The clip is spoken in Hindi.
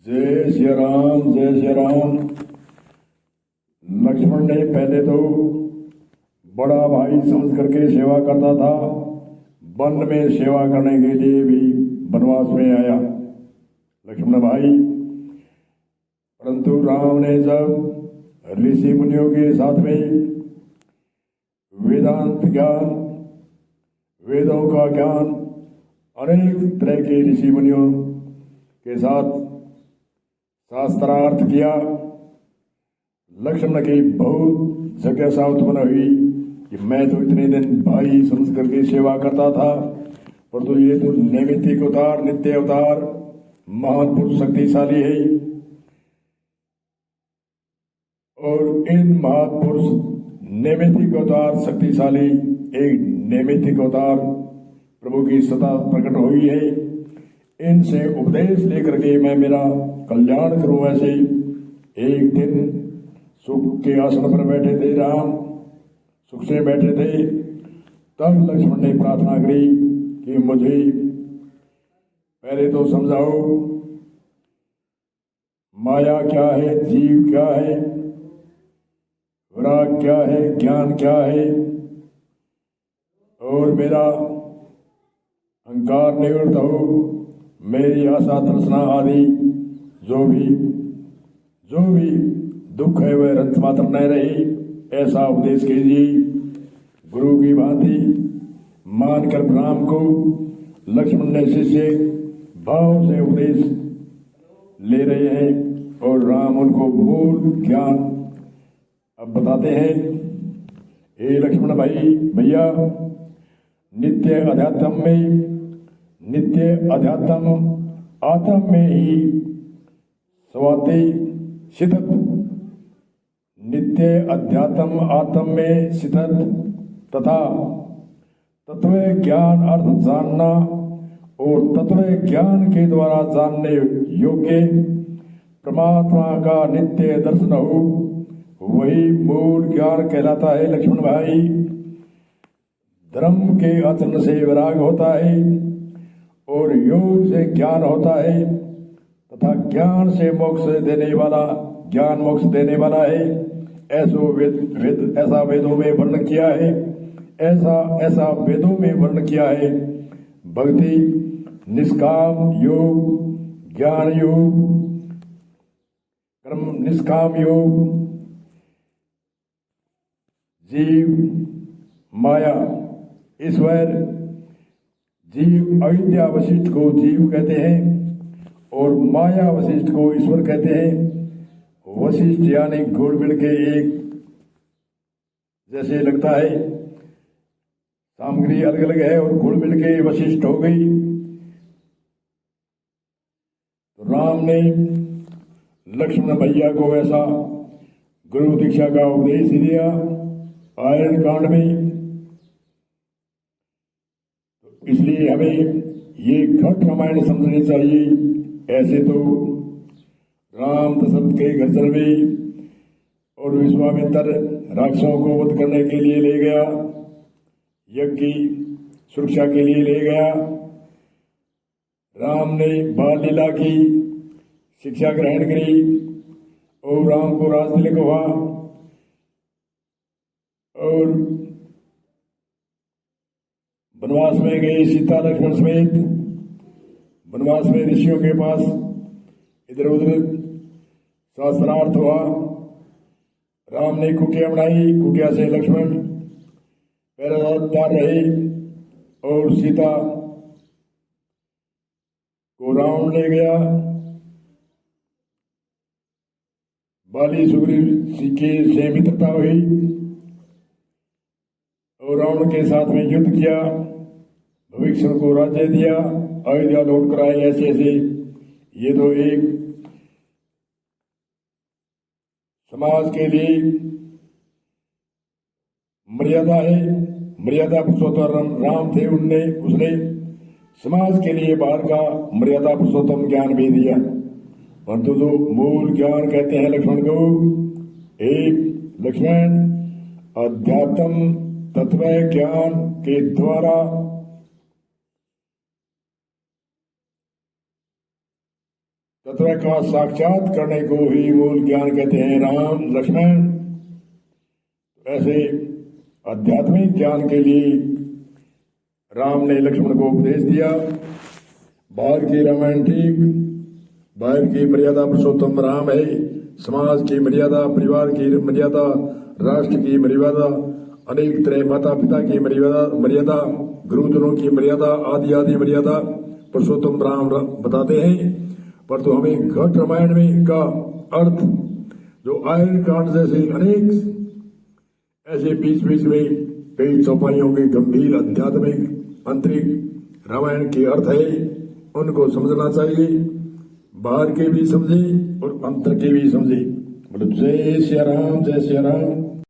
जय श्री राम, जय श्री राम। लक्ष्मण ने पहले तो बड़ा भाई समझ करके सेवा करता था। वन में सेवा करने के लिए भी वनवास में आया लक्ष्मण भाई। परंतु राम ने जब ऋषि मुनियों के साथ में वेदांत ज्ञान, वेदों का ज्ञान, अनेक तरह के ऋषि मुनियों के साथ शास्त्रार्थ किया, लक्ष्मण की बहुत जिज्ञासा उत्पन्न हुई कि मैं तो इतने दिन भाई समझ करके सेवा करता था, परंतु ये तो नैमित्तिक अवतार, नित्य अवतार, महान पुरुष शक्तिशाली है। और इन महापुरुष नैमित्तिक अवतार शक्तिशाली, एक नैमित्तिक अवतार प्रभु की सत्ता प्रकट हुई है। इनसे उपदेश लेकर के मैं मेरा कल्याण करूं। ऐसे एक दिन सुख के आसन पर बैठे थे राम, सुख से बैठे थे, तब लक्ष्मण ने प्रार्थना करी कि मुझे पहले तो समझाओ माया क्या है, जीव क्या है, विराग क्या है, ज्ञान क्या है, और मेरा अहंकार निवृत्त हो, मेरी आशा तृष्णा आदि जो भी दुख है वह रंत मात्र न रहे, ऐसा उपदेश कीजिए। गुरु की भांति मानकर राम को लक्ष्मण ने शिष्य भाव से उपदेश ले रहे हैं और राम उनको मूल ज्ञान अब बताते हैं। हे लक्ष्मण भाई, भैया, नित्य अध्यात्म आत्म में ही स्वाति स्थित, नित्य अध्यात्म आत्म में स्थित तथा तत्व ज्ञान अर्थ जानना और तत्व ज्ञान के द्वारा जानने योग्य परमात्मा का नित्य दर्शन हो, वही मूल ज्ञान कहलाता है। लक्ष्मण भाई, धर्म के आचरण से विराग होता है और योग से ज्ञान होता है तथा ज्ञान से मोक्ष देने वाला, ज्ञान मोक्ष देने वाला है। ऐसा वेदों में वर्णन किया है, ऐसा वेदों में वर्णन किया है। भक्ति, निष्काम योग, ज्ञान योग, कर्म निष्काम योग, जीव, माया, ईश्वर। जीव अविद्या वशिष्ठ को जीव कहते हैं और माया वशिष्ठ को ईश्वर कहते हैं। वशिष्ठ यानी घोड़ मिल के एक जैसे लगता है, सामग्री अलग अलग है और घोड़ मिल के वशिष्ठ हो गई। तो राम ने लक्ष्मण भैया को ऐसा गुरु दीक्षा का उपदेश दिया आयरन कांड में। तो इसलिए हमें ये घट रामायण समझनी चाहिए। ऐसे तो राम दशरथ के घर चल गई और विश्वामित्र राक्षसों को वध करने के लिए ले गया, यज्ञ की सुरक्षा के लिए ले गया। राम ने बाल लीला की शिक्षा ग्रहण करी और राम को राजतिलक हुआ और वनवास में गए सीता लक्ष्मण समेत। वनवास में ऋषियों के पास इधर उधर शास्त्रार्थ हुआ। राम ने कुटिया बनाई, कुटिया से लक्ष्मण पहरेदार रहे और सीता को रावण ले गया। बाली सुग्रीव से मित्रता हुई और रावण के साथ में युद्ध किया, भविष्य को राज्य दिया, अयोध्या लौट कर आए। ऐसे ये तो एक समाज के लिए मर्यादा है। मर्यादा पुरुषोत्तम राम थे, उसने समाज के लिए बाहर का मर्यादा पुरुषोत्तम ज्ञान भी दिया। परंतु जो मूल ज्ञान कहते हैं लक्ष्मण को, एक लक्ष्मण अध्यात्म तत्व ज्ञान के द्वारा तत्व तत्व का साक्षात करने को ही मूल ज्ञान कहते हैं। राम लक्ष्मण ऐसे आध्यात्मिक ज्ञान के लिए राम ने लक्ष्मण को उपदेश दिया। बाहर की रामायण ठीक, बाहर की मर्यादा पुरुषोत्तम राम है, समाज की मर्यादा, परिवार की मर्यादा, राष्ट्र की मर्यादा, अनेक तरह माता पिता की मर्यादा, गुरुजनों की मर्यादा, आदि आदि मर्यादा पुरुषोत्तम राम बताते हैं। पर तो हमें घट रामायण में का अर्थ जो आयन कांड जैसे अनेक ऐसे बीच बीच में कई चौपाइयों के गंभीर आध्यात्मिक आंतरिक रामायण के अर्थ है, उनको समझना चाहिए। बाहर के भी समझे और अंतर के भी समझे। मतलब जय सिया राम, जय सिया राम।